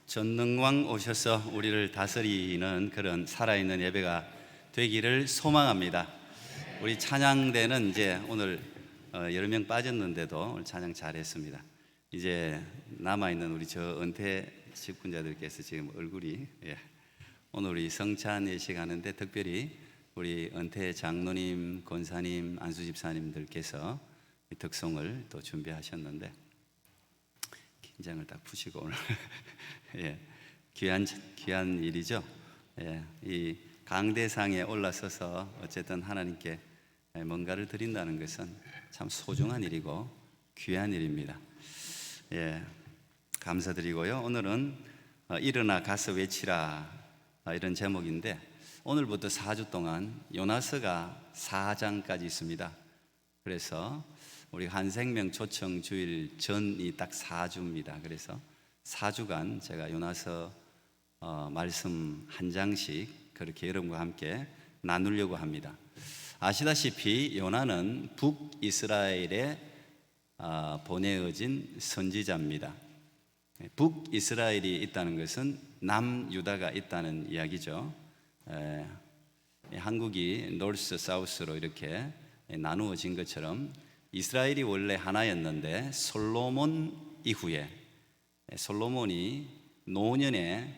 전능왕 오셔서 우리를 다스리는 그런 살아있는 예배가 되기를 소망합니다. 우리 찬양대는 이제 오늘 여러 명 빠졌는데도 오늘 찬양 잘했습니다. 이제 남아있는 우리 저 은퇴 직분자들께서 지금 얼굴이 오늘 우리 성찬 예식하는데 특별히 우리 은퇴 장로님, 권사님, 안수집사님들께서 덕송을 또 준비하셨는데 긴장을 딱 푸시고 오늘 귀한 일이죠. 이 강대상에 올라서서 어쨌든 하나님께 뭔가를 드린다는 것은 참 소중한 일이고 귀한 일입니다. 감사드리고요. 오늘은 일어나 가서 외치라 이런 제목인데 오늘부터 4주 동안 요나서가 4장까지 있습니다. 그래서 우리 한생명 초청 주일 전이 딱 4주입니다. 그래서 4주간 제가 요나서 말씀 한 장씩 그렇게 여러분과 함께 나누려고 합니다. 아시다시피 요나는 북이스라엘에 보내어진 선지자입니다. 북이스라엘이 있다는 것은 남유다가 있다는 이야기죠. 한국이 노스, 사우스로 이렇게 나누어진 것처럼 이스라엘이 원래 하나였는데 솔로몬 이후에 솔로몬이 노년에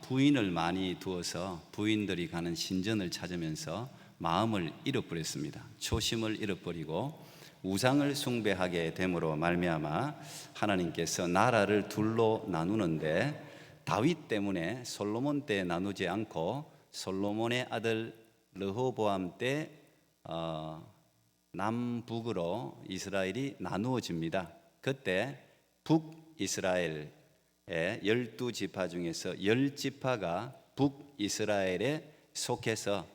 부인을 많이 두어서 부인들이 가는 신전을 찾으면서 마음을 잃어버렸습니다. 초심을 잃어버리고 우상을 숭배하게 됨으로 말미암아 하나님께서 나라를 둘로 나누는데 다윗 때문에 솔로몬 때 나누지 않고 솔로몬의 아들 르호보암 때 남북으로 이스라엘이 나누어집니다. 그때 북이스라엘의 12지파 중에서 10지파가 북이스라엘에 속해서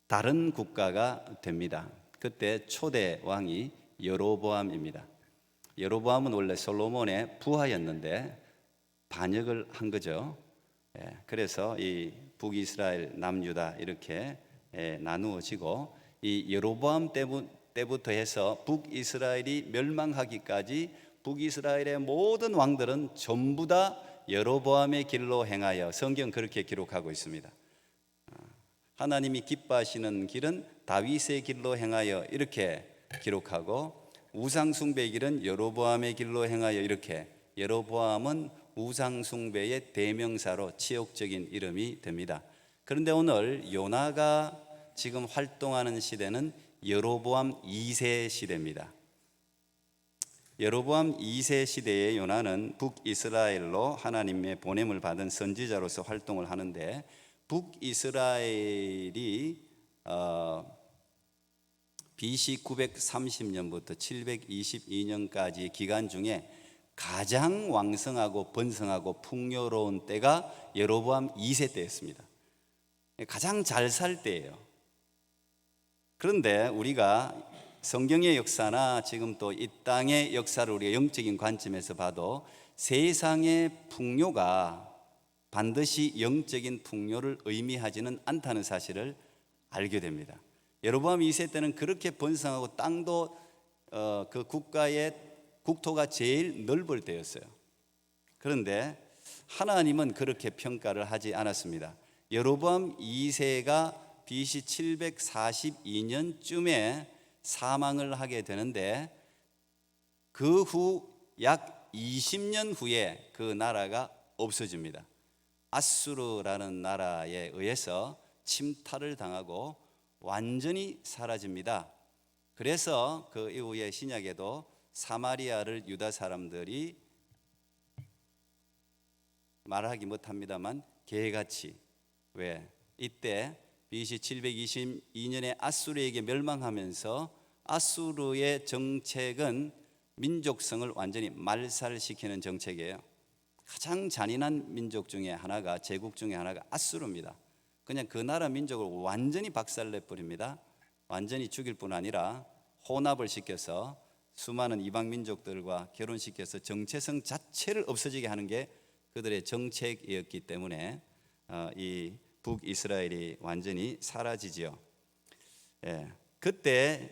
다른 국가가 됩니다. 그때 초대 왕이 여로보암입니다. 여로보암은 원래 솔로몬의 부하였는데 반역을 한 거죠. 그래서 이 북이스라엘, 남유다 이렇게 나누어지고 이 여로보암 때부터 해서 북이스라엘이 멸망하기까지 북이스라엘의 모든 왕들은 전부 다 여로보암의 길로 행하여 성경 그렇게 기록하고 있습니다. 하나님이 기뻐하시는 길은 다윗의 길로 행하여 이렇게 기록하고 우상숭배의 길은 여로보암의 길로 행하여 이렇게 여로보암은 우상숭배의 대명사로 치욕적인 이름이 됩니다. 그런데 오늘 요나가 지금 활동하는 시대는 여로보암 2세 시대입니다. 여로보암 2세 시대의 요나는 북이스라엘로 하나님의 보냄을 받은 선지자로서 활동을 하는데 북이스라엘이 BC 930년부터 722년까지 기간 중에 가장 왕성하고 번성하고 풍요로운 때가 여로보암 2세 때였습니다. 가장 잘 살 때예요. 그런데 우리가 성경의 역사나 지금 또 이 땅의 역사를 우리가 영적인 관점에서 봐도 세상의 풍요가 반드시 영적인 풍요를 의미하지는 않다는 사실을 알게 됩니다. 여로보암 2세 때는 그렇게 번성하고 땅도 그 국가의 국토가 제일 넓을 때였어요. 그런데 하나님은 그렇게 평가를 하지 않았습니다. 여로보암 2세가 BC 742년쯤에 사망을 하게 되는데 그 후 약 20년 후에 그 나라가 없어집니다. 아수르라는 나라에 의해서 침탈을 당하고 완전히 사라집니다. 그래서 그 이후에 신약에도 사마리아를 유다 사람들이 말하기 못합니다만 개같이 왜 이때 BC 722년에 아수르에게 멸망하면서 아수르의 정책은 민족성을 완전히 말살시키는 정책이에요. 가장 잔인한 민족 중에 하나가 제국 중에 하나가 아수르입니다. 그냥 그 나라 민족을 완전히 박살내버립니다. 완전히 죽일 뿐 아니라 혼합을 시켜서 수많은 이방 민족들과 결혼시켜서 정체성 자체를 없어지게 하는 게 그들의 정책이었기 때문에 이 북이스라엘이 완전히 사라지죠. 그때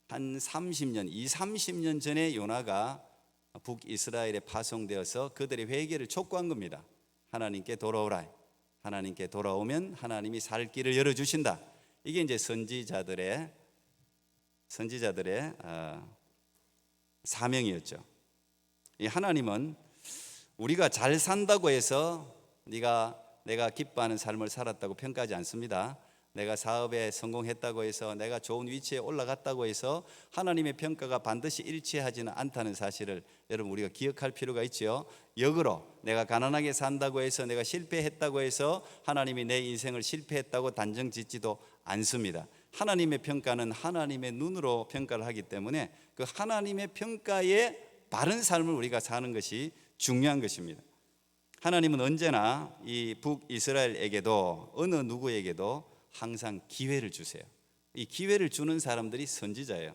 한 30년 전에 요나가 북이스라엘에 파송되어서 그들의 회개를 촉구한 겁니다. 하나님께 돌아오라. 하나님께 돌아오면 하나님이 살 길을 열어주신다. 이게 이제 선지자들의 사명이었죠. 이 하나님은 우리가 잘 산다고 해서 내가 기뻐하는 삶을 살았다고 평가하지 않습니다. 내가 사업에 성공했다고 해서, 내가 좋은 위치에 올라갔다고 해서 하나님의 평가가 반드시 일치하지는 않다는 사실을 여러분 우리가 기억할 필요가 있죠. 역으로 내가 가난하게 산다고 해서, 내가 실패했다고 해서 하나님이 내 인생을 실패했다고 단정 짓지도 않습니다. 하나님의 평가는 하나님의 눈으로 평가를 하기 때문에 그 하나님의 평가에 바른 삶을 우리가 사는 것이 중요한 것입니다. 하나님은 언제나 이 북이스라엘에게도 어느 누구에게도 항상 기회를 주세요. 이 기회를 주는 사람들이 선지자예요.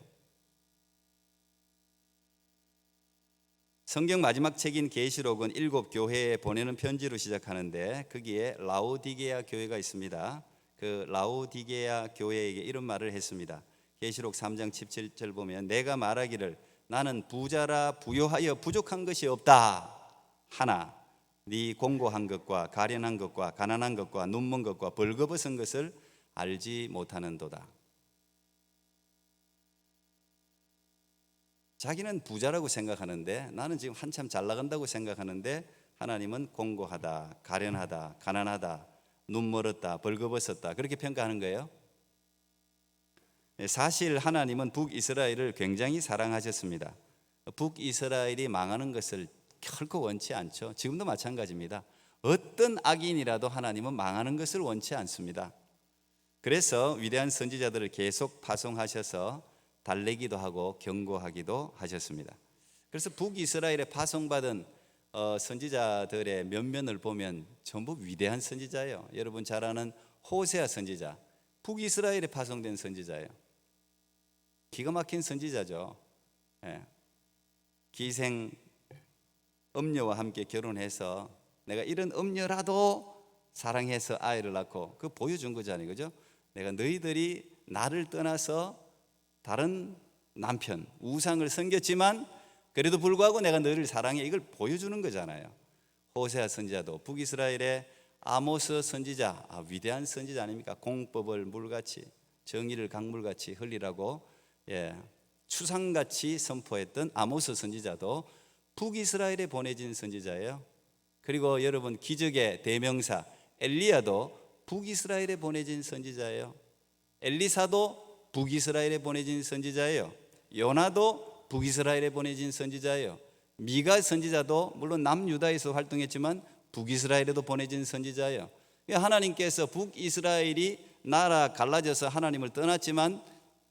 성경 마지막 책인 계시록은 7교회에 보내는 편지로 시작하는데 거기에 라오디게아 교회가 있습니다. 그 라오디게아 교회에게 이런 말을 했습니다. 계시록 3장 17절 보면 내가 말하기를 나는 부자라 부요하여 부족한 것이 없다 하나 네 공고한 것과 가련한 것과 가난한 것과 눈먼 것과 벌거벗은 것을 알지 못하는도다. 자기는 부자라고 생각하는데, 나는 지금 한참 잘 나간다고 생각하는데 하나님은 공고하다, 가련하다, 가난하다, 눈 멀었다, 벌거벗었다 그렇게 평가하는 거예요. 사실 하나님은 북이스라엘을 굉장히 사랑하셨습니다. 북이스라엘이 망하는 것을 결코 원치 않죠. 지금도 마찬가지입니다. 어떤 악인이라도 하나님은 망하는 것을 원치 않습니다. 그래서 위대한 선지자들을 계속 파송하셔서 달래기도 하고 경고하기도 하셨습니다. 그래서 북이스라엘에 파송받은 선지자들의 면면을 보면 전부 위대한 선지자예요. 여러분 잘 아는 호세아 선지자, 북이스라엘에 파송된 선지자예요. 기가 막힌 선지자죠. 기생 음녀와 함께 결혼해서 내가 이런 음녀라도 사랑해서 아이를 낳고 그 보여준 거잖아요. 그죠? 내가 너희들이 나를 떠나서 다른 남편, 우상을 섬겼지만 그래도 불구하고 내가 너희를 사랑해, 이걸 보여주는 거잖아요. 호세아 선지자도 북이스라엘의 아모스 선지자, 위대한 선지자 아닙니까? 공법을 물같이, 정의를 강물같이 흘리라고 추상같이 선포했던 아모스 선지자도 북이스라엘에 보내진 선지자예요. 그리고 여러분 기적의 대명사 엘리야도 북이스라엘에 보내진 선지자예요. 엘리사도 북이스라엘에 보내진 선지자예요. 요나도 북이스라엘에 보내진 선지자예요. 미가 선지자도 물론 남유다에서 활동했지만 북이스라엘에도 보내진 선지자예요. 하나님께서 북이스라엘이 나라 갈라져서 하나님을 떠났지만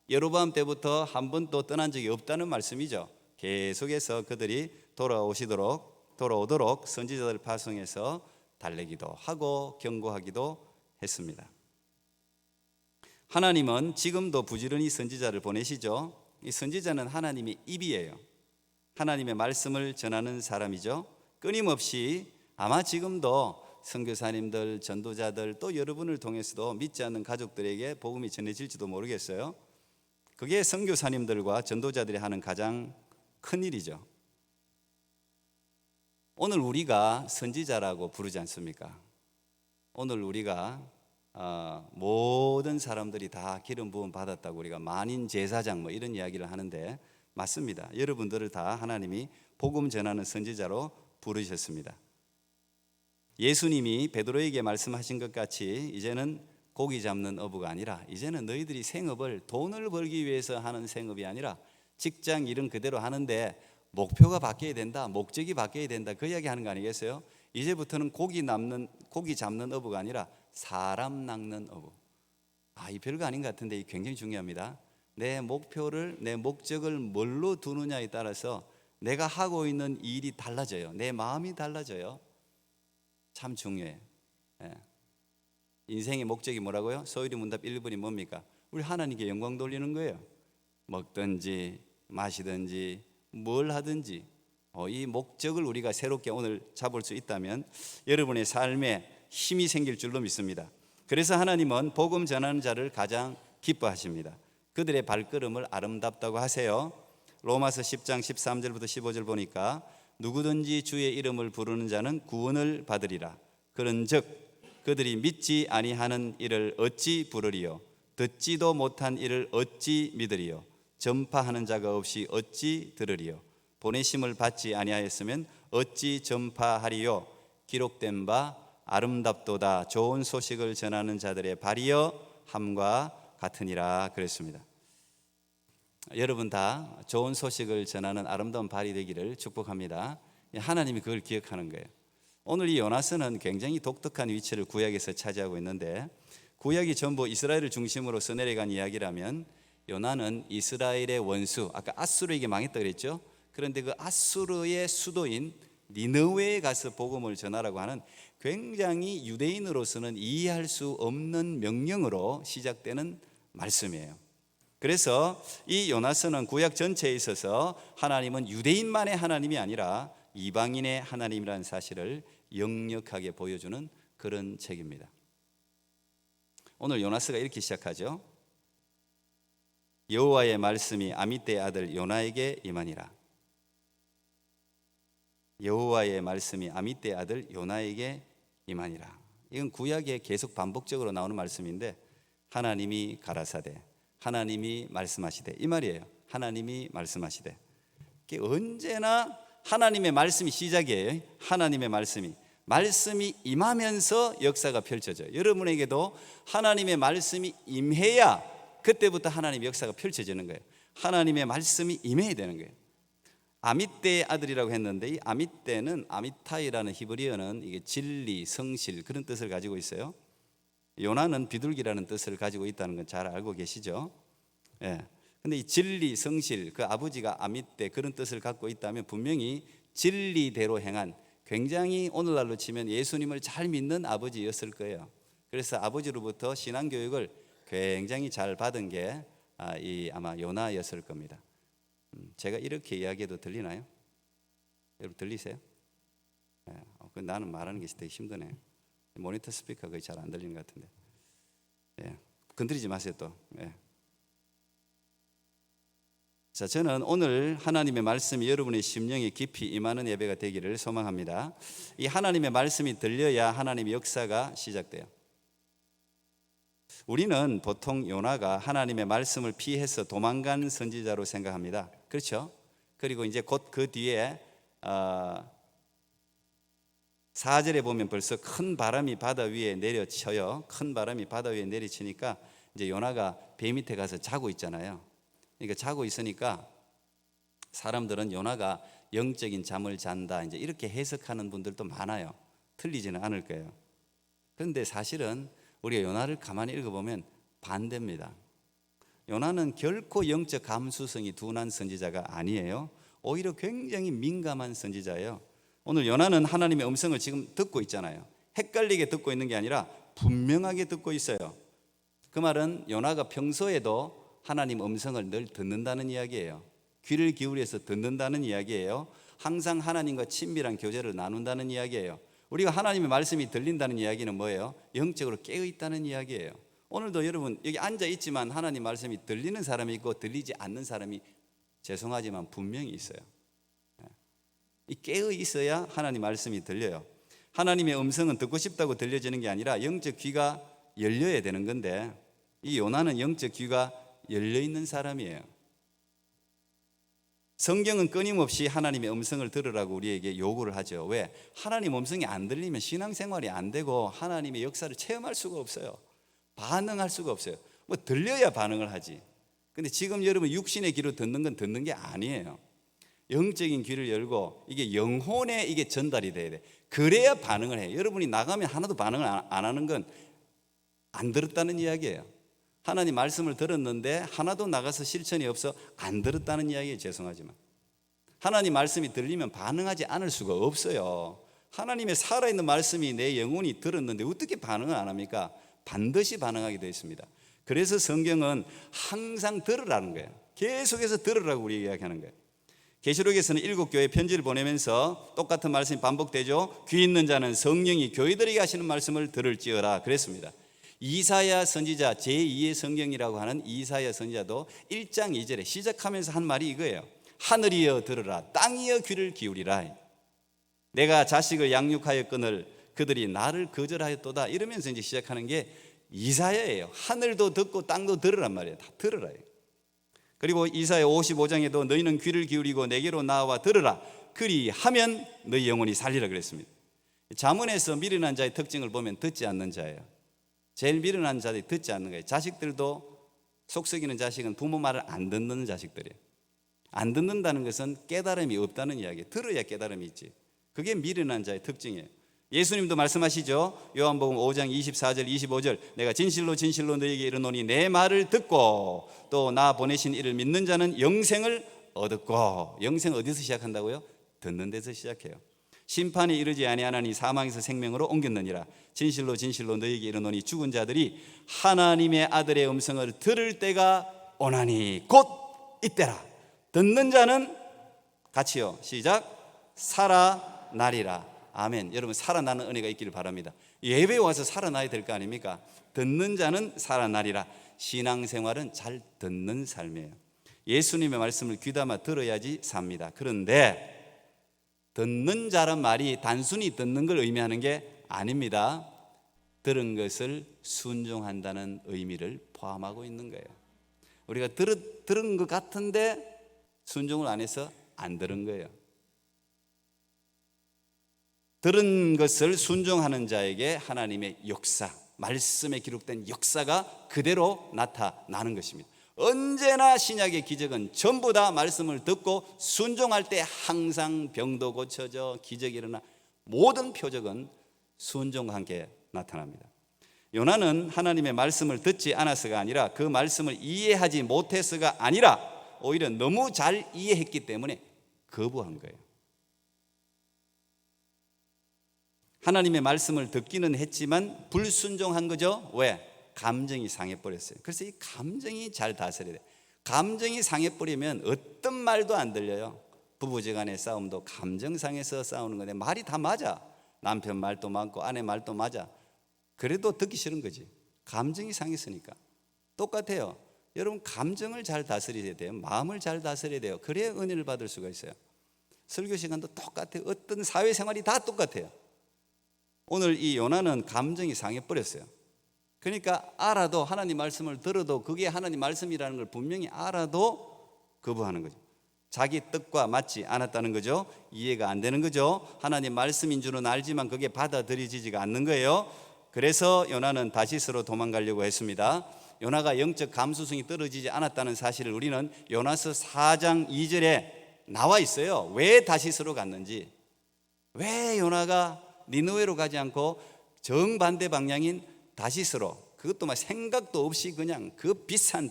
여로보암 때부터 한 번도 떠난 적이 없다는 말씀이죠. 계속해서 그들이 돌아오도록 선지자들 파송해서 달래기도 하고 경고하기도 했습니다. 하나님은 지금도 부지런히 선지자를 보내시죠. 이 선지자는 하나님의 입이에요. 하나님의 말씀을 전하는 사람이죠. 끊임없이 아마 지금도 선교사님들, 전도자들 또 여러분을 통해서도 믿지 않는 가족들에게 복음이 전해질지도 모르겠어요. 그게 선교사님들과 전도자들이 하는 가장 큰 일이죠. 오늘 우리가 선지자라고 부르지 않습니까? 오늘 우리가 모든 사람들이 다 기름 부음 받았다고 우리가 만인 제사장 뭐 이런 이야기를 하는데 맞습니다. 여러분들을 다 하나님이 복음 전하는 선지자로 부르셨습니다. 예수님이 베드로에게 말씀하신 것 같이 이제는 고기 잡는 어부가 아니라 이제는 너희들이 생업을 돈을 벌기 위해서 하는 생업이 아니라 직장 일은 그대로 하는데 목표가 바뀌어야 된다, 목적이 바뀌어야 된다, 그 이야기 하는 거 아니겠어요? 이제부터는 고기 잡는 어부가 아니라 사람 낚는 어부. 이 별거 아닌 것 같은데 이게 굉장히 중요합니다. 내 목표를, 내 목적을 뭘로 두느냐에 따라서 내가 하고 있는 일이 달라져요. 내 마음이 달라져요. 참 중요해요. 인생의 목적이 뭐라고요? 소율이 문답 1번이 뭡니까? 우리 하나님께 영광 돌리는 거예요. 먹든지 마시든지 뭘 하든지 이 목적을 우리가 새롭게 오늘 잡을 수 있다면 여러분의 삶에 힘이 생길 줄로 믿습니다. 그래서 하나님은 복음 전하는 자를 가장 기뻐하십니다. 그들의 발걸음을 아름답다고 하세요. 로마서 10장 13절부터 15절 보니까 누구든지 주의 이름을 부르는 자는 구원을 받으리라. 그런즉 그들이 믿지 아니하는 이를 어찌 부르리요? 듣지도 못한 이를 어찌 믿으리요? 전파하는 자가 없이 어찌 들으리요? 보내심을 받지 아니하였으면 어찌 전파하리요? 기록된 바 아름답도다 좋은 소식을 전하는 자들의 발이여 함과 같으니라 그랬습니다. 여러분 다 좋은 소식을 전하는 아름다운 발이 되기를 축복합니다. 하나님이 그걸 기억하는 거예요. 오늘 이 요나서는 굉장히 독특한 위치를 구약에서 차지하고 있는데, 구약이 전부 이스라엘을 중심으로 써내려간 이야기라면 요나는 이스라엘의 원수, 아까 아수르에게 망했다 그랬죠. 그런데 그 아수르의 수도인 니느웨에 가서 복음을 전하라고 하는 굉장히 유대인으로서는 이해할 수 없는 명령으로 시작되는 말씀이에요. 그래서 이 요나서는 구약 전체에 있어서 하나님은 유대인만의 하나님이 아니라 이방인의 하나님이라는 사실을 역력하게 보여주는 그런 책입니다. 오늘 요나서가 이렇게 시작하죠. 여호와의 말씀이 아미떼의 아들 요나에게 임하니라. 여호와의 말씀이 아미떼의 아들 요나에게 임하니라. 이건 구약에 계속 반복적으로 나오는 말씀인데, 하나님이 가라사대, 하나님이 말씀하시되, 이 말이에요. 하나님이 말씀하시되. 언제나 하나님의 말씀이 시작이에요. 하나님의 말씀이 임하면서 역사가 펼쳐져요. 여러분에게도 하나님의 말씀이 임해야 그때부터 하나님의 역사가 펼쳐지는 거예요. 하나님의 말씀이 임해야 되는 거예요. 아미떼의 아들이라고 했는데, 이 아미떼는 아미타이라는 히브리어는 이게 진리, 성실 그런 뜻을 가지고 있어요. 요나는 비둘기라는 뜻을 가지고 있다는 건 잘 알고 계시죠? 예. 근데 이 진리, 성실, 그 아버지가 아미떼 그런 뜻을 갖고 있다면 분명히 진리대로 행한, 굉장히 오늘날로 치면 예수님을 잘 믿는 아버지였을 거예요. 그래서 아버지로부터 신앙교육을 굉장히 잘 받은 게 아마 요나였을 겁니다. 제가 이렇게 이야기해도 들리나요? 여러분 들리세요? 예. 나는 말하는 게 되게 힘드네. 모니터 스피커 거의 잘 안 들리는 것 같은데. 예. 건드리지 마세요 또. 예. 자, 저는 오늘 하나님의 말씀이 여러분의 심령에 깊이 임하는 예배가 되기를 소망합니다. 이 하나님의 말씀이 들려야 하나님의 역사가 시작돼요. 우리는 보통 요나가 하나님의 말씀을 피해서 도망간 선지자로 생각합니다. 그렇죠? 그리고 이제 곧 그 뒤에 4절에 보면 벌써 큰 바람이 바다 위에 내려쳐요. 큰 바람이 바다 위에 내리치니까 이제 요나가 배 밑에 가서 자고 있잖아요. 그러니까 자고 있으니까 사람들은 요나가 영적인 잠을 잔다, 이제 이렇게 해석하는 분들도 많아요. 틀리지는 않을 거예요. 그런데 사실은 우리가 요나를 가만히 읽어보면 반대입니다. 요나는 결코 영적 감수성이 둔한 선지자가 아니에요. 오히려 굉장히 민감한 선지자예요. 오늘 요나는 하나님의 음성을 지금 듣고 있잖아요. 헷갈리게 듣고 있는 게 아니라 분명하게 듣고 있어요. 그 말은 요나가 평소에도 하나님 음성을 늘 듣는다는 이야기예요. 귀를 기울여서 듣는다는 이야기예요. 항상 하나님과 친밀한 교제를 나눈다는 이야기예요. 우리가 하나님의 말씀이 들린다는 이야기는 뭐예요? 영적으로 깨어있다는 이야기예요. 오늘도 여러분 여기 앉아 있지만 하나님 말씀이 들리는 사람이 있고 들리지 않는 사람이 죄송하지만 분명히 있어요. 이 깨어 있어야 하나님 말씀이 들려요. 하나님의 음성은 듣고 싶다고 들려지는 게 아니라 영적 귀가 열려야 되는 건데, 이 요나는 영적 귀가 열려 있는 사람이에요. 성경은 끊임없이 하나님의 음성을 들으라고 우리에게 요구를 하죠. 왜? 하나님 음성이 안 들리면 신앙생활이 안 되고 하나님의 역사를 체험할 수가 없어요. 반응할 수가 없어요. 뭐 들려야 반응을 하지. 근데 지금 여러분 육신의 귀로 듣는 건 듣는 게 아니에요. 영적인 귀를 열고 이게 영혼에 이게 전달이 돼야 돼. 그래야 반응을 해요. 여러분이 나가면 하나도 반응을 안 하는 건 안 들었다는 이야기예요. 하나님 말씀을 들었는데 하나도 나가서 실천이 없어 안 들었다는 이야기예요. 죄송하지만 하나님 말씀이 들리면 반응하지 않을 수가 없어요. 하나님의 살아있는 말씀이 내 영혼이 들었는데 어떻게 반응을 안 합니까? 반드시 반응하게 되어 있습니다. 그래서 성경은 항상 들으라는 거예요. 계속해서 들으라고 우리 이야기하는 거예요. 계시록에서는 7교회 편지를 보내면서 똑같은 말씀이 반복되죠. 귀 있는 자는 성령이 교회들에게 하시는 말씀을 들을지어라 그랬습니다. 이사야 선지자 제2의 성경이라고 하는 이사야 선지자도 1장 2절에 시작하면서 한 말이 이거예요. 하늘이여 들으라, 땅이여 귀를 기울이라. 내가 자식을 양육하였거늘 그들이 나를 거절하였도다. 이러면서 이제 시작하는 게 이사야예요. 하늘도 듣고 땅도 들으란 말이에요. 다 들으라. 그리고 이사야 55장에도 너희는 귀를 기울이고 내게로 나와 들으라. 그리하면 너희 영혼이 살리라 그랬습니다. 잠언에서 미련한 자의 특징을 보면 듣지 않는 자예요. 제일 미련한 자들이 듣지 않는 거예요. 자식들도 속썩이는 자식은 부모 말을 안 듣는 자식들이에요. 안 듣는다는 것은 깨달음이 없다는 이야기예요. 들어야 깨달음이 있지. 그게 미련한 자의 특징이에요. 예수님도 말씀하시죠. 요한복음 5장 24절 25절 내가 진실로 진실로 너희에게 이르노니 내 말을 듣고 또 나 보내신 이를 믿는 자는 영생을 얻었고. 영생 어디서 시작한다고요? 듣는 데서 시작해요. 심판에 이르지 아니하나니 사망에서 생명으로 옮겼느니라. 진실로 진실로 너희에게 이르노니 죽은 자들이 하나님의 아들의 음성을 들을 때가 오나니 곧 이때라. 듣는 자는 같이요. 시작. 살아나리라. 아멘. 여러분 살아나는 은혜가 있기를 바랍니다. 예배에 와서 살아나야 될 거 아닙니까? 듣는 자는 살아나리라. 신앙생활은 잘 듣는 삶이에요. 예수님의 말씀을 귀담아 들어야지 삽니다. 그런데 듣는 자란 말이 단순히 듣는 걸 의미하는 게 아닙니다. 들은 것을 순종한다는 의미를 포함하고 있는 거예요. 우리가 들은 것 같은데 순종을 안 해서 안 들은 거예요. 들은 것을 순종하는 자에게 하나님의 역사, 말씀에 기록된 역사가 그대로 나타나는 것입니다. 언제나 신약의 기적은 전부 다 말씀을 듣고 순종할 때 항상 병도 고쳐져 기적이 일어나 모든 표적은 순종과 함께 나타납니다. 요나는 하나님의 말씀을 듣지 않아서가 아니라 그 말씀을 이해하지 못해서가 아니라 오히려 너무 잘 이해했기 때문에 거부한 거예요. 하나님의 말씀을 듣기는 했지만 불순종한 거죠. 왜? 감정이 상해버렸어요. 그래서 이 감정이 잘 다스려야 돼요. 감정이 상해버리면 어떤 말도 안 들려요. 부부지간의 싸움도 감정 상해서 싸우는 건데 말이 다 맞아. 남편 말도 맞고 아내 말도 맞아. 그래도 듣기 싫은 거지. 감정이 상했으니까. 똑같아요. 여러분 감정을 잘 다스려야 돼요. 마음을 잘 다스려야 돼요. 그래야 은혜를 받을 수가 있어요. 설교 시간도 똑같아요. 어떤 사회생활이 다 똑같아요. 오늘 이 요나는 감정이 상해버렸어요. 그러니까 알아도 하나님 말씀을 들어도 그게 하나님 말씀이라는 걸 분명히 알아도 거부하는 거죠. 자기 뜻과 맞지 않았다는 거죠. 이해가 안 되는 거죠. 하나님 말씀인 줄은 알지만 그게 받아들여지지가 않는 거예요. 그래서 요나는 다시스로 도망가려고 했습니다. 요나가 영적 감수성이 떨어지지 않았다는 사실을 우리는 요나서 4장 2절에 나와 있어요. 왜 다시스로 갔는지, 왜 요나가 니느웨로 가지 않고 정반대 방향인 다시스로, 그것도 막 생각도 없이 그냥 그 비싼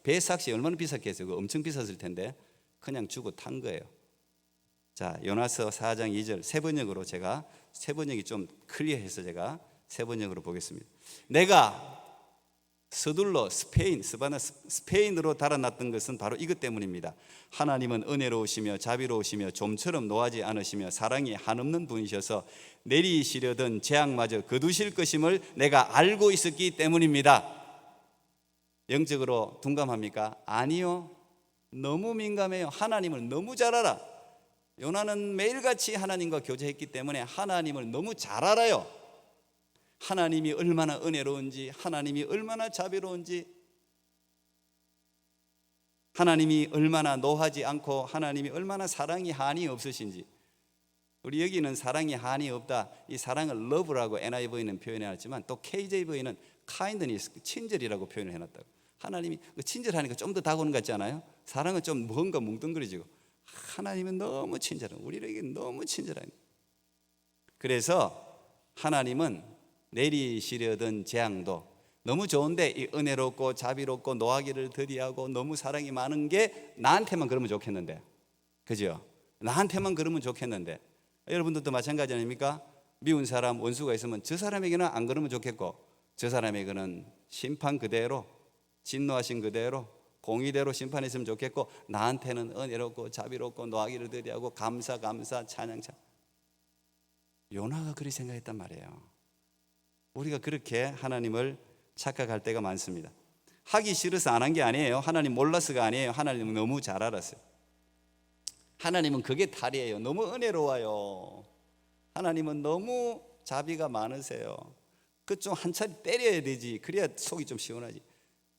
배삭시 얼마나 비쌌겠어요. 그거 엄청 비쌌을 텐데 그냥 주고 탄 거예요. 자, 요나서 4장 2절 세번역으로 제가 세번역이 좀 클리어해서 제가 세번역으로 보겠습니다. 내가 서둘러 스페인으로 달아났던 것은 바로 이것 때문입니다. 하나님은 은혜로우시며 자비로우시며 좀처럼 노하지 않으시며 사랑이 한없는 분이셔서 내리시려던 재앙마저 거두실 것임을 내가 알고 있었기 때문입니다. 영적으로 둔감합니까? 아니요. 너무 민감해요. 하나님을 너무 잘 알아. 요나는 매일같이 하나님과 교제했기 때문에 하나님을 너무 잘 알아요. 하나님이 얼마나 은혜로운지, 하나님이 얼마나 자비로운지, 하나님이 얼마나 노하지 않고 하나님이 얼마나 사랑이 한이 없으신지. 우리 여기는 사랑이 한이 없다, 이 사랑을 love라고 NIV는 표현해놨지만 또 KJV는 kindness, 친절이라고 표현을 해놨다고. 하나님이 친절하니까 좀 더 다가오는 것 같지 않아요? 사랑은 좀 뭔가 뭉뚱그려지고, 하나님은 너무 친절한, 우리에게 너무 친절한. 그래서 하나님은 내리시려던 재앙도 너무 좋은데 이 은혜롭고 자비롭고 노하기를 더디하고 너무 사랑이 많은 게 나한테만 그러면 좋겠는데, 그죠? 나한테만 그러면 좋겠는데, 여러분들도 마찬가지 아닙니까? 미운 사람 원수가 있으면 저 사람에게는 안 그러면 좋겠고, 저 사람에게는 심판 그대로, 진노하신 그대로 공의대로 심판했으면 좋겠고, 나한테는 은혜롭고 자비롭고 노하기를 더디하고 감사 찬양. 요나가 그렇게 생각했단 말이에요. 우리가 그렇게 하나님을 착각할 때가 많습니다. 하기 싫어서 안 한 게 아니에요. 하나님 몰라서가 아니에요. 하나님 너무 잘 알았어요. 하나님은 그게 탈이에요. 너무 은혜로워요. 하나님은 너무 자비가 많으세요. 그 좀 한 차례 때려야 되지. 그래야 속이 좀 시원하지.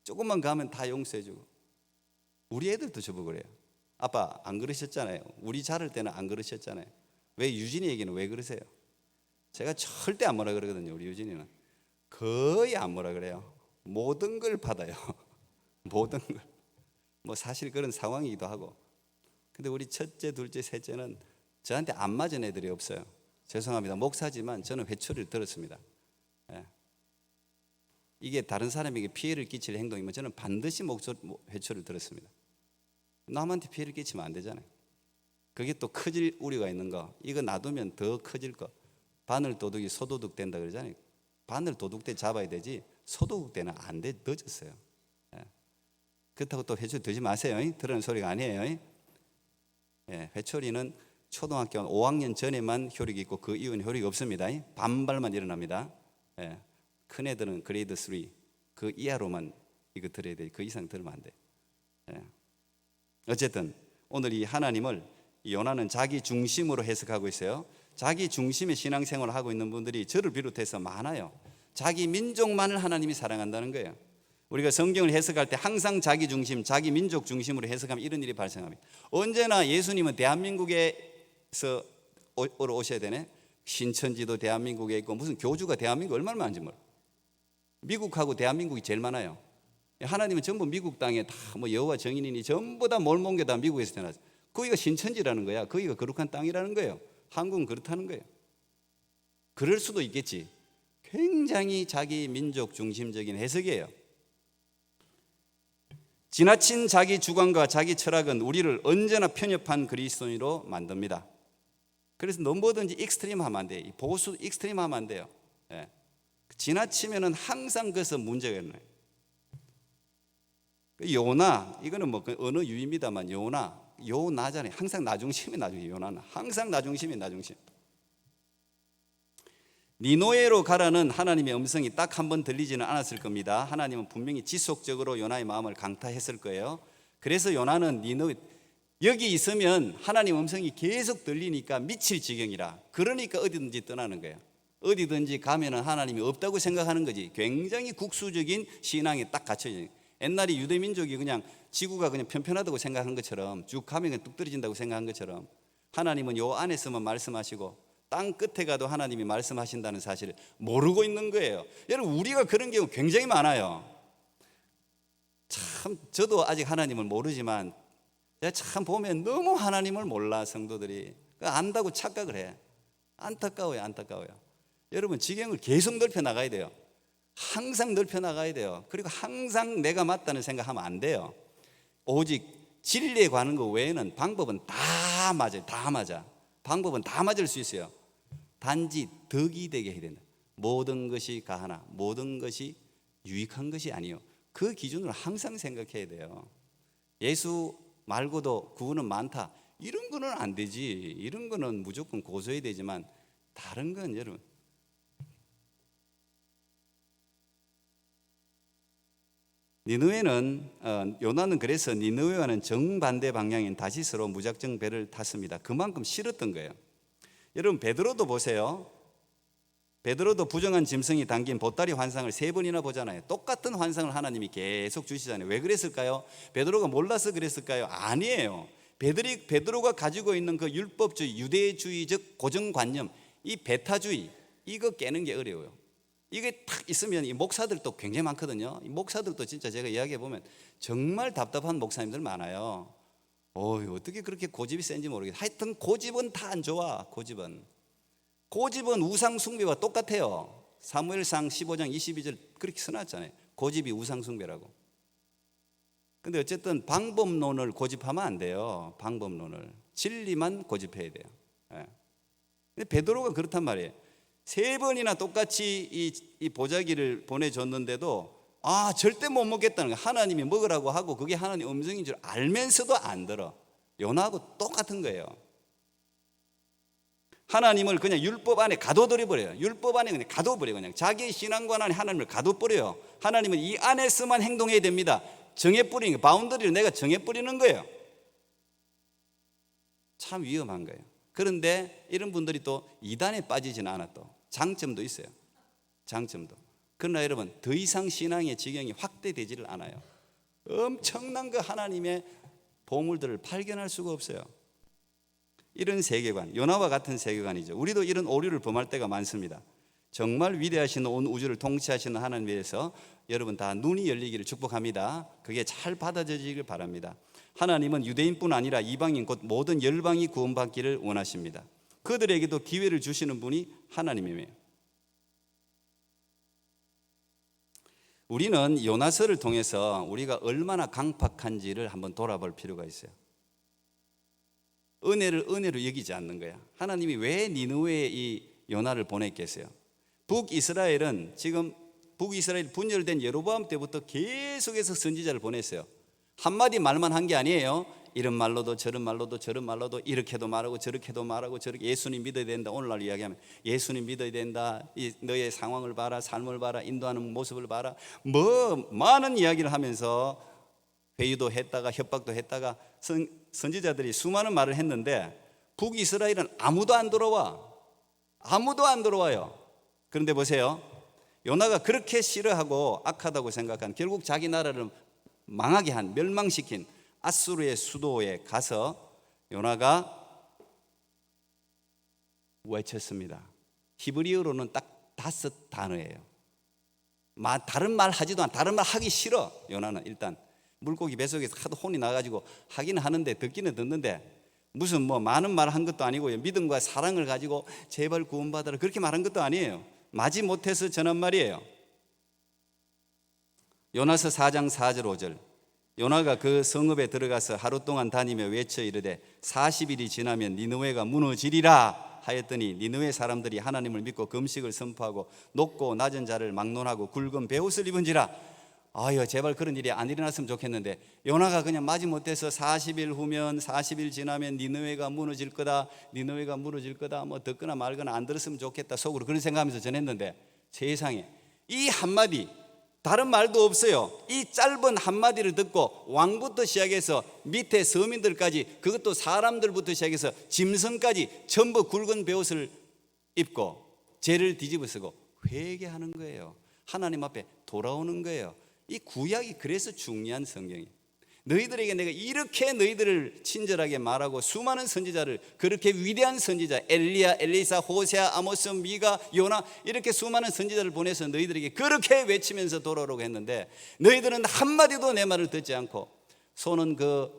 조금만 가면 다 용서해주고. 우리 애들도 저보고 그래요. 아빠 안 그러셨잖아요. 우리 자랄 때는 안 그러셨잖아요. 왜 유진이에게는 왜 그러세요? 제가 절대 안 뭐라 그러거든요. 우리 유진이는 거의 안 뭐라 그래요. 모든 걸 받아요. 모든 걸. 뭐 사실 그런 상황이기도 하고. 근데 우리 첫째, 둘째, 셋째는 저한테 안 맞은 애들이 없어요. 죄송합니다. 목사지만 저는 회초리를 들었습니다. 예. 이게 다른 사람에게 피해를 끼칠 행동이면 저는 반드시 회초리를 들었습니다. 남한테 피해를 끼치면 안 되잖아요. 그게 또 커질 우려가 있는 거. 이거 놔두면 더 커질 거. 바늘 도둑이 소도둑 된다 그러잖아요. 바늘 도둑대 잡아야 되지 소도둑 때는 안 돼. 늦었어요. 예. 그렇다고 또 회초리 들지 마세요. 들으는 소리가 아니에요. 예. 회초리는 초등학교 5학년 전에만 효력이 있고 그 이후는 효력이 없습니다. 반발만 일어납니다. 예. 큰 애들은 그레이드 3 그 이하로만 이거 들어야 돼. 그 이상 들으면 안 돼. 예. 어쨌든 오늘 이 하나님을 요나는 자기 중심으로 해석하고 있어요. 자기 중심의 신앙생활을 하고 있는 분들이 저를 비롯해서 많아요. 자기 민족만을 하나님이 사랑한다는 거예요. 우리가 성경을 해석할 때 항상 자기 중심, 자기 민족 중심으로 해석하면 이런 일이 발생합니다. 언제나 예수님은 대한민국에서 오셔야 되네. 신천지도 대한민국에 있고 무슨 교주가 대한민국 얼마나 많은지 몰라. 미국하고 대한민국이 제일 많아요. 하나님은 전부 미국 땅에 다 뭐 여호와 정인이니 전부 다 몰몬게 다 미국에서 태어났어. 거기가 신천지라는 거야. 거기가 거룩한 땅이라는 거예요. 한국은 그렇다는 거예요. 그럴 수도 있겠지. 굉장히 자기 민족 중심적인 해석이에요. 지나친 자기 주관과 자기 철학은 우리를 언제나 편협한 그리스도인으로 만듭니다. 그래서 뭐든지 익스트림 하면 안 돼요. 보수 익스트림 하면 안 돼요. 예. 지나치면은 항상 그것은 문제가 있는 거예요. 요나 이거는 뭐 어느 유입니다만 요나잖아요. 항상 나중심이 나중에 요나는 항상 나중심이 나중심. 니노에로 가라는 하나님의 음성이 딱 한 번 들리지는 않았을 겁니다. 하나님은 분명히 지속적으로 요나의 마음을 강타했을 거예요. 그래서 요나는 니노에 여기 있으면 하나님 음성이 계속 들리니까 미칠 지경이라. 그러니까 어디든지 떠나는 거예요. 어디든지 가면은 하나님이 없다고 생각하는 거지. 굉장히 국수적인 신앙이 딱 갇혀져. 옛날에 유대민족이 그냥 지구가 그냥 편편하다고 생각한 것처럼 쭉 가면 그냥 뚝 떨어진다고 생각한 것처럼 하나님은 요 안에서만 말씀하시고 땅 끝에 가도 하나님이 말씀하신다는 사실을 모르고 있는 거예요. 여러분 우리가 그런 경우 굉장히 많아요. 참 저도 아직 하나님을 모르지만 참 보면 너무 하나님을 몰라 성도들이. 안다고 착각을 해. 안타까워요. 여러분 지경을 계속 넓혀 나가야 돼요. 항상 넓혀 나가야 돼요. 그리고 항상 내가 맞다는 생각하면 안 돼요. 오직 진리에 관한 것 외에는 방법은 다 맞아요. 다 맞아. 방법은 다 맞을 수 있어요. 단지 덕이 되게 해야 된다. 모든 것이 가하나 모든 것이 유익한 것이 아니요. 그 기준으로 항상 생각해야 돼요. 예수 말고도 구원은 많다. 이런 거는 안 되지. 이런 거는 무조건 고소해야 되지만 다른 건 여러분 니느웨는 요나는 그래서 니느웨와는 정반대 방향인 다시스로 무작정 배를 탔습니다. 그만큼 싫었던 거예요. 여러분 베드로도 보세요. 베드로도 부정한 짐승이 담긴 보따리 환상을 3번이나 보잖아요. 똑같은 환상을 하나님이 계속 주시잖아요. 왜 그랬을까요? 베드로가 몰라서 그랬을까요? 아니에요. 베드로가 가지고 있는 그 율법주의, 유대주의적 고정관념, 이 베타주의, 이거 깨는 게 어려워요. 이게 딱 있으면 이 목사들도 굉장히 많거든요. 이 목사들도 진짜 제가 이야기해 보면 정말 답답한 목사님들 많아요. 어떻게 그렇게 고집이 센지 모르겠어요. 하여튼 고집은 다 안 좋아. 고집은 우상 숭배와 똑같아요. 사무엘상 15장 22절 그렇게 써놨잖아요. 고집이 우상 숭배라고. 근데 어쨌든 방법론을 고집하면 안 돼요. 방법론을 진리만 고집해야 돼요. 근데 베드로가 그렇단 말이에요. 3번이나 똑같이 이 보자기를 보내줬는데도 절대 못 먹겠다는 거예요. 하나님이 먹으라고 하고 그게 하나님 음성인 줄 알면서도 안 들어. 요나하고 똑같은 거예요. 하나님을 그냥 율법 안에 가둬버려 버려요. 율법 안에 그냥 가둬버려요. 그냥 자기 신앙관 안에 하나님을 가둬버려요. 하나님은 이 안에서만 행동해야 됩니다. 정해버리는 거예요. 바운더리를 내가 정해버리는 거예요. 참 위험한 거예요. 그런데 이런 분들이 또 이단에 빠지지는 않았도 장점도 있어요. 장점도. 그러나 여러분, 더 이상 신앙의 지경이 확대되지를 않아요. 엄청난 그 하나님의 보물들을 발견할 수가 없어요. 이런 세계관, 요나와 같은 세계관이죠. 우리도 이런 오류를 범할 때가 많습니다. 정말 위대하신 온 우주를 통치하시는 하나님에 대해서 여러분 다 눈이 열리기를 축복합니다. 그게 잘 받아들여지길 바랍니다. 하나님은 유대인뿐 아니라 이방인 곧 모든 열방이 구원받기를 원하십니다. 그들에게도 기회를 주시는 분이 하나님이에요. 우리는 요나서를 통해서 우리가 얼마나 강팍한지를 한번 돌아볼 필요가 있어요. 은혜를 은혜로 여기지 않는 거야. 하나님이 왜 니느웨에 이 요나를 보냈겠어요? 북이스라엘은 지금 북이스라엘 분열된 여로보암 때부터 계속해서 선지자를 보냈어요. 한마디 말만 한 게 아니에요. 이런 말로도 저런 말로도 저런 말로도 이렇게도 말하고 저렇게도 말하고 저렇게 예수님 믿어야 된다. 오늘날 이야기하면 예수님 믿어야 된다. 너의 상황을 봐라, 삶을 봐라, 인도하는 모습을 봐라. 뭐 많은 이야기를 하면서 회의도 했다가 협박도 했다가 선지자들이 수많은 말을 했는데 북이스라엘은 아무도 안 들어와. 아무도 안 들어와요. 그런데 보세요. 요나가 그렇게 싫어하고 악하다고 생각한, 결국 자기 나라를 망하게 한, 멸망시킨 아수르의 수도에 가서 요나가 외쳤습니다. 히브리어로는 딱 5단어예요. 다른 말 하지도 않아. 다른 말 하기 싫어. 요나는 일단 물고기 뱃속에서 하도 혼이 나가지고 하기는 하는데 듣기는 듣는데 무슨 뭐 많은 말 한 것도 아니고 믿음과 사랑을 가지고 제발 구원받아라 그렇게 말한 것도 아니에요. 마지 못해서 전한 말이에요. 요나서 4장 4절 5절. 요나가 그 성읍에 들어가서 하루 동안 다니며 외쳐 이르되 40일이 지나면 니느웨가 무너지리라 하였더니 니느웨 사람들이 하나님을 믿고 금식을 선포하고 높고 낮은 자를 막론하고 굵은 베옷을 입은지라. 아유, 제발 그런 일이 안 일어났으면 좋겠는데 요나가 그냥 마지못해서 40일 후면 40일 지나면 니느웨가 무너질 거다, 니느웨가 무너질 거다, 뭐 듣거나 말거나 안 들었으면 좋겠다 속으로 그런 생각하면서 전했는데 세상에 이 한마디, 다른 말도 없어요. 이 짧은 한마디를 듣고 왕부터 시작해서 밑에 서민들까지, 그것도 사람들부터 시작해서 짐승까지 전부 굵은 베옷을 입고 죄를 뒤집어 쓰고 회개하는 거예요. 하나님 앞에 돌아오는 거예요. 이 구약이 그래서 중요한 성경이에요. 너희들에게 내가 이렇게 너희들을 친절하게 말하고 수많은 선지자를, 그렇게 위대한 선지자 엘리야, 엘리사, 호세아, 아모스, 미가, 요나 이렇게 수많은 선지자를 보내서 너희들에게 그렇게 외치면서 돌아오라고 했는데 너희들은 한마디도 내 말을 듣지 않고 소는 그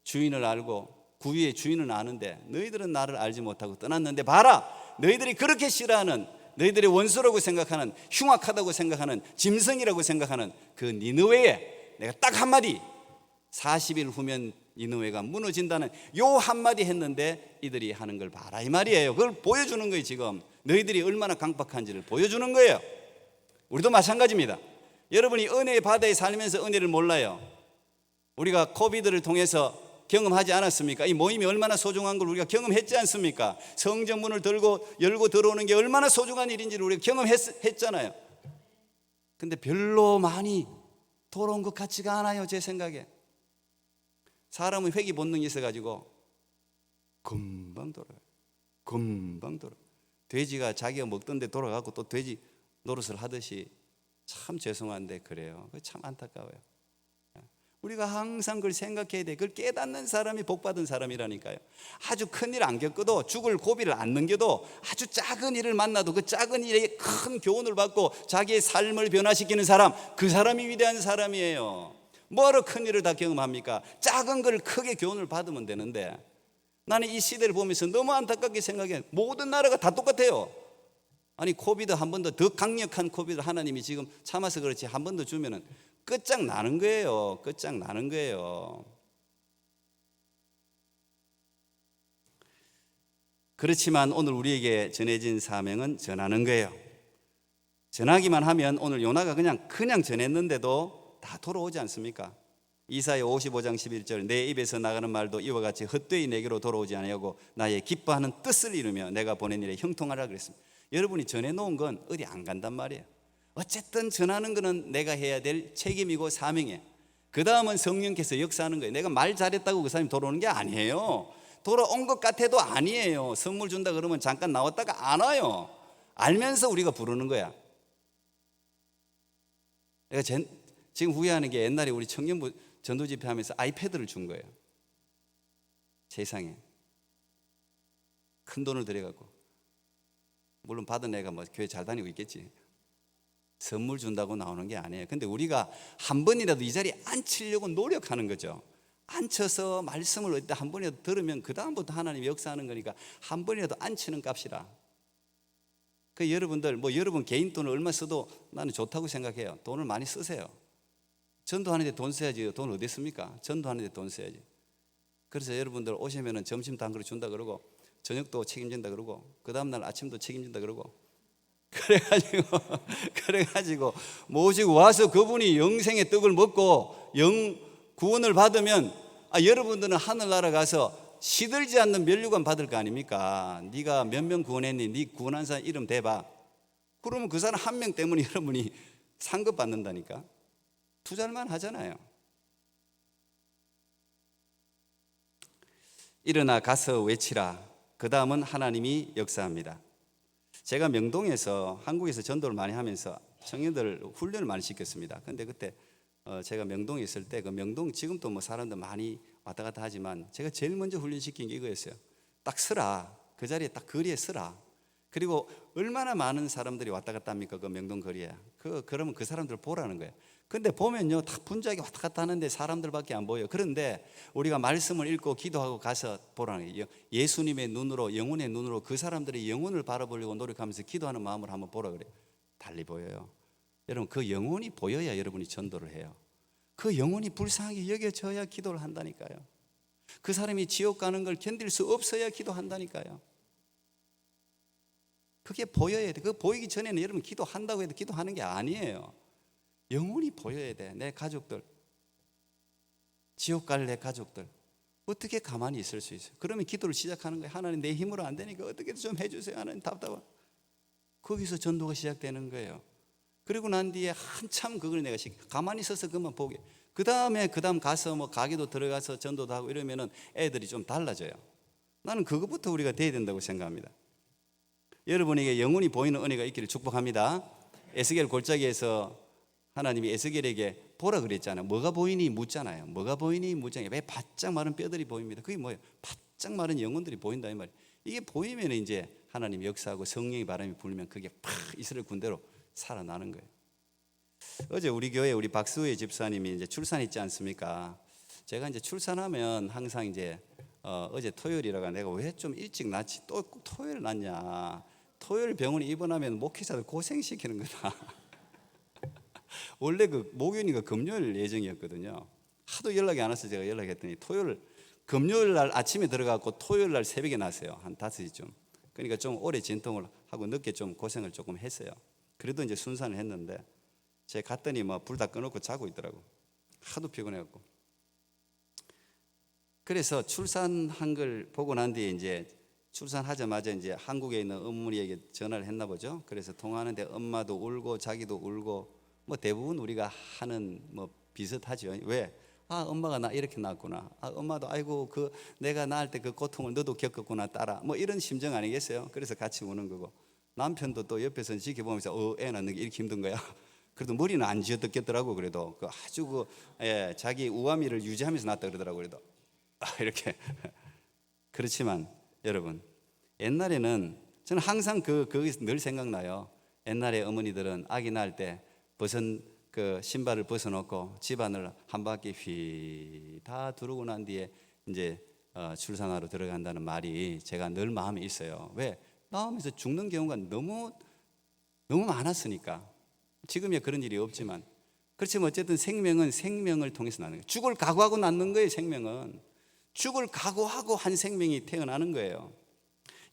주인을 알고 구유의 주인은 아는데 너희들은 나를 알지 못하고 떠났는데 봐라, 너희들이 그렇게 싫어하는, 너희들의 원수라고 생각하는, 흉악하다고 생각하는, 짐승이라고 생각하는 그 니느웨에 내가 딱 한마디 40일 후면 니느웨가 무너진다는 요 한마디 했는데 이들이 하는 걸 봐라 이 말이에요. 그걸 보여주는 거예요. 지금 너희들이 얼마나 강박한지를 보여주는 거예요. 우리도 마찬가지입니다. 여러분이 은혜의 바다에 살면서 은혜를 몰라요. 우리가 코비드를 통해서 경험하지 않았습니까? 이 모임이 얼마나 소중한 걸 우리가 경험했지 않습니까? 성전문을 열고 들어오는 게 얼마나 소중한 일인지를 우리가 경험했잖아요. 근데 별로 많이 돌아온 것 같지가 않아요. 제 생각에 사람은 회귀 본능이 있어가지고 금방 돌아요. 금방 돌아. 돼지가 자기가 먹던 데 돌아가고 또 돼지 노릇을 하듯이 참 죄송한데 그래요. 참 안타까워요. 우리가 항상 그걸 생각해야 돼. 그걸 깨닫는 사람이 복받은 사람이라니까요. 아주 큰 일 안 겪어도, 죽을 고비를 안 넘겨도 아주 작은 일을 만나도 그 작은 일에 큰 교훈을 받고 자기의 삶을 변화시키는 사람, 그 사람이 위대한 사람이에요. 뭐하러 큰 일을 다 경험합니까? 작은 걸 크게 교훈을 받으면 되는데 나는 이 시대를 보면서 너무 안타깝게 생각해. 모든 나라가 다 똑같아요. 아니 코비드 한 번 더 강력한 코비드 하나님이 지금 참아서 그렇지 한 번 더 주면은 끝장나는 거예요. 끝장나는 거예요. 그렇지만 오늘 우리에게 전해진 사명은 전하는 거예요. 전하기만 하면 오늘 요나가 그냥 전했는데도 다 돌아오지 않습니까? 이사야 55장 11절 내 입에서 나가는 말도 이와 같이 헛되이 내게로 돌아오지 아니하고 나의 기뻐하는 뜻을 이루며 내가 보낸 일에 형통하라 그랬습니다. 여러분이 전해놓은 건 어디 안 간단 말이에요. 어쨌든 전하는 거는 내가 해야 될 책임이고 사명이에요. 그 다음은 성령께서 역사하는 거예요. 내가 말 잘했다고 그 사람이 돌아오는 게 아니에요. 돌아온 것 같아도 아니에요. 선물 준다 그러면 잠깐 나왔다가 안 와요. 알면서 우리가 부르는 거야. 내가 지금 후회하는 게 옛날에 우리 청년부 전도 집회 하면서 아이패드를 준 거예요. 세상에 큰 돈을 들여갖고, 물론 받은 애가 뭐 교회 잘 다니고 있겠지. 선물 준다고 나오는 게 아니에요. 근데 우리가 한 번이라도 이 자리에 앉히려고 노력하는 거죠. 앉혀서 말씀을 어디 한 번이라도 들으면 그 다음부터 하나님이 역사하는 거니까 한 번이라도 앉히는 값이라. 그 여러분들 뭐 여러분 개인 돈을 얼마 써도 나는 좋다고 생각해요. 돈을 많이 쓰세요. 전도하는데 돈 써야지. 돈 어디 씁니까? 전도하는데 돈 써야지. 그래서 여러분들 오시면은 점심도 한 그릇 준다 그러고 저녁도 책임진다 그러고 그 다음날 아침도 책임진다 그러고 그래가지고 모시고 와서 그분이 영생의 떡을 먹고 영 구원을 받으면 여러분들은 하늘나라 가서 시들지 않는 면류관 받을 거 아닙니까? 네가 몇 명 구원했니? 네 구원한 사람 이름 대봐. 그러면 그 사람 한 명 때문에 여러분이 상급 받는다니까. 투자만 하잖아요. 일어나 가서 외치라. 그 다음은 하나님이 역사합니다. 제가 명동에서 한국에서 전도를 많이 하면서 청년들 훈련을 많이 시켰습니다. 근데 그때 제가 명동에 있을 때 그 명동 지금도 뭐 사람들 많이 왔다 갔다 하지만 제가 제일 먼저 훈련시킨 게 이거였어요. 딱 서라. 그 자리에 딱 거리에 서라. 그리고 얼마나 많은 사람들이 왔다 갔다 합니까? 그 명동 거리에. 그러면 그 사람들을 보라는 거예요. 근데 보면요, 다 분주하게 왔다 갔다 하는데 사람들밖에 안 보여요. 그런데 우리가 말씀을 읽고 기도하고 가서 보라는 거예요. 예수님의 눈으로, 영혼의 눈으로 그 사람들의 영혼을 바라보려고 노력하면서 기도하는 마음을 한번 보라 그래요. 달리 보여요. 여러분, 그 영혼이 보여야 여러분이 전도를 해요. 그 영혼이 불쌍하게 여겨져야 기도를 한다니까요. 그 사람이 지옥 가는 걸 견딜 수 없어야 기도한다니까요. 그게 보여야 돼. 그 보이기 전에는 여러분 기도한다고 해도 기도하는 게 아니에요. 영혼이 보여야 돼. 내 가족들, 지옥 갈 내 가족들 어떻게 가만히 있을 수 있어요? 그러면 기도를 시작하는 거예요. 하나님, 내 힘으로 안 되니까 어떻게 좀 해주세요. 하나님, 답답하. 거기서 전도가 시작되는 거예요. 그리고 난 뒤에 한참 그걸 내가 가만히 있어서 그만 보게. 그 다음 가서 뭐 가게도 들어가서 전도도 하고 이러면은 애들이 좀 달라져요. 나는 그것부터 우리가 돼야 된다고 생각합니다. 여러분에게 영혼이 보이는 은혜가 있기를 축복합니다. 에스겔 골짜기에서 하나님이 에스겔에게 보라 그랬잖아요. 뭐가 보이니 묻잖아요. 뭐가 보이니 묻잖아요. 왜 바짝 마른 뼈들이 보입니다. 그게 뭐예요? 바짝 마른 영혼들이 보인다 이 말이에요. 이게 보이면 이제 하나님 역사하고 성령의 바람이 불면 그게 팍 이스라엘 군대로 살아나는 거예요. 어제 우리 교회 우리 박수혜 집사님이 이제 출산했지 않습니까? 제가 이제 출산하면 항상 이제 어제 토요일이라가 내가 왜 좀 일찍 낳지? 또 토요일 낳냐? 토요일 병원에 입원하면 목회자들 고생시키는 거다. 원래 그 목요일인가 금요일 예정이었거든요. 하도 연락이 안 와서 제가 연락했더니 금요일 날 아침에 들어가고 토요일 날 새벽에 났어요. 한 5시쯤. 그러니까 좀 오래 진통을 하고 늦게 좀 고생을 조금 했어요. 그래도 이제 순산을 했는데 제가 갔더니 뭐 불 다 꺼놓고 자고 있더라고. 하도 피곤해갖고. 그래서 출산한 걸 보고 난 뒤에 이제 출산하자마자 이제 한국에 있는 어머니에게 전화를 했나 보죠. 그래서 통화하는데 엄마도 울고 자기도 울고 뭐 대부분 우리가 하는 뭐 비슷하죠. 왜? 엄마가 나 이렇게 낳았구나. 엄마도 아이고 그 내가 낳을 때 그 고통을 너도 겪었구나 딸아. 뭐 이런 심정 아니겠어요? 그래서 같이 우는 거고. 남편도 또 옆에서 지켜보면서 애 낳는 게 이렇게 힘든 거야. 그래도 머리는 안 쥐어뜯겠더라고. 그래도 그 아주 자기 우아미를 유지하면서 낳았다 그러더라고. 그래도 이렇게. 그렇지만 여러분, 옛날에는 저는 항상 그게 늘 생각나요. 옛날에 어머니들은 아기 낳을 때 벗은 그 신발을 벗어놓고 집안을 한 바퀴 휘 다 두르고 난 뒤에 이제 출산하러 들어간다는 말이 제가 늘 마음에 있어요. 왜? 나오면서 죽는 경우가 너무 많았으니까. 지금이야 그런 일이 없지만. 그렇지만 어쨌든 생명은 생명을 통해서 낳는 거예요. 죽을 각오하고 낳는 거예요. 생명은 죽을 각오하고 한 생명이 태어나는 거예요.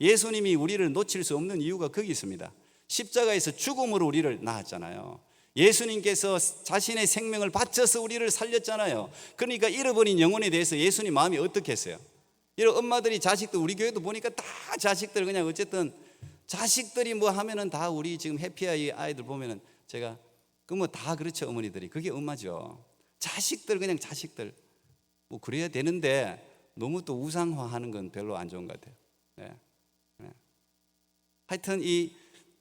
예수님이 우리를 놓칠 수 없는 이유가 거기 있습니다. 십자가에서 죽음으로 우리를 낳았잖아요. 예수님께서 자신의 생명을 바쳐서 우리를 살렸잖아요. 그러니까 잃어버린 영혼에 대해서 예수님 마음이 어떻겠어요? 이런 엄마들이 자식들, 우리 교회도 보니까 다 자식들 그냥 어쨌든 자식들이 뭐 하면은 다 우리 지금 해피아이 아이들 보면은 제가 그 뭐 다 그렇죠. 어머니들이 그게 엄마죠. 자식들 그냥 자식들 뭐 그래야 되는데 너무 또 우상화하는 건 별로 안 좋은 것 같아요. 네. 네. 하여튼 이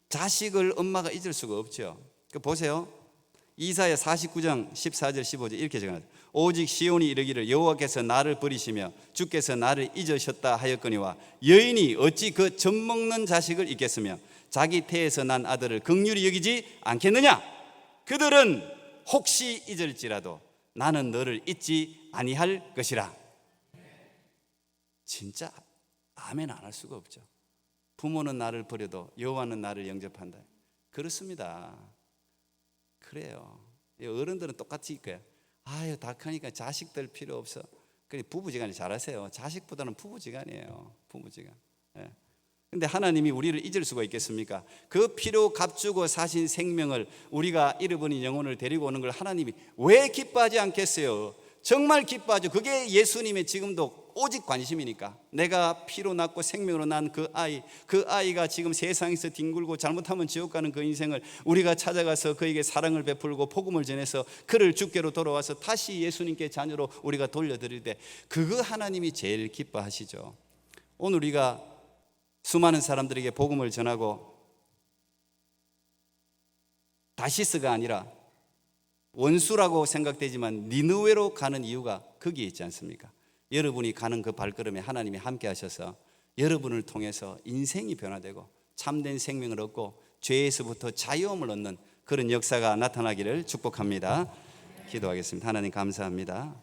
자식을 엄마가 잊을 수가 없죠. 보세요. 이사야 49장 14절 15절 이렇게 적어놨어요. 오직 시온이 이르기를 여호와께서 나를 버리시며 주께서 나를 잊으셨다 하였거니와 여인이 어찌 그 젖먹는 자식을 잊겠으며 자기 태에서 난 아들을 긍휼히 여기지 않겠느냐. 그들은 혹시 잊을지라도 나는 너를 잊지 아니할 것이라. 진짜 아멘 안 할 수가 없죠. 부모는 나를 버려도 여호와는 나를 영접한다. 그렇습니다. 그래요. 어른들은 똑같이 거예요. 아유, 다 크니까 자식들 필요 없어. 그래, 부부지간에 잘하세요. 자식보다는 부부지간이에요. 부부지간. 예. 근데 하나님이 우리를 잊을 수가 있겠습니까? 그 피로 값주고 사신 생명을 우리가 잃어버린 영혼을 데리고 오는 걸 하나님이 왜 기뻐하지 않겠어요? 정말 기뻐하죠. 그게 예수님의 지금도 오직 관심이니까. 내가 피로 낳고 생명으로 난 그 아이가 지금 세상에서 뒹굴고 잘못하면 지옥 가는 그 인생을 우리가 찾아가서 그에게 사랑을 베풀고 복음을 전해서 그를 주께로 돌아와서 다시 예수님께 자녀로 우리가 돌려드릴 때 그거 하나님이 제일 기뻐하시죠. 오늘 우리가 수많은 사람들에게 복음을 전하고 다시스가 아니라 원수라고 생각되지만 니느웨로 가는 이유가 거기에 있지 않습니까? 여러분이 가는 그 발걸음에 하나님이 함께 하셔서 여러분을 통해서 인생이 변화되고 참된 생명을 얻고 죄에서부터 자유함을 얻는 그런 역사가 나타나기를 축복합니다. 기도하겠습니다. 하나님 감사합니다.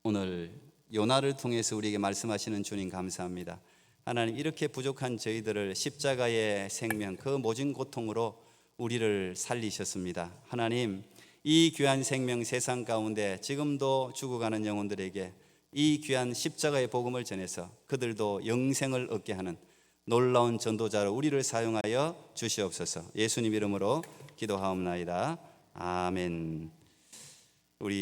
오늘 요나를 통해서 우리에게 말씀하시는 주님 감사합니다. 하나님, 이렇게 부족한 저희들을 십자가의 생명, 그 모진 고통으로 우리를 살리셨습니다. 하나님, 이 귀한 생명 세상 가운데 지금도 죽어가는 영혼들에게 이 귀한 십자가의 복음을 전해서 그들도 영생을 얻게 하는 놀라운 전도자로 우리를 사용하여 주시옵소서. 예수님 이름으로 기도하옵나이다. 아멘.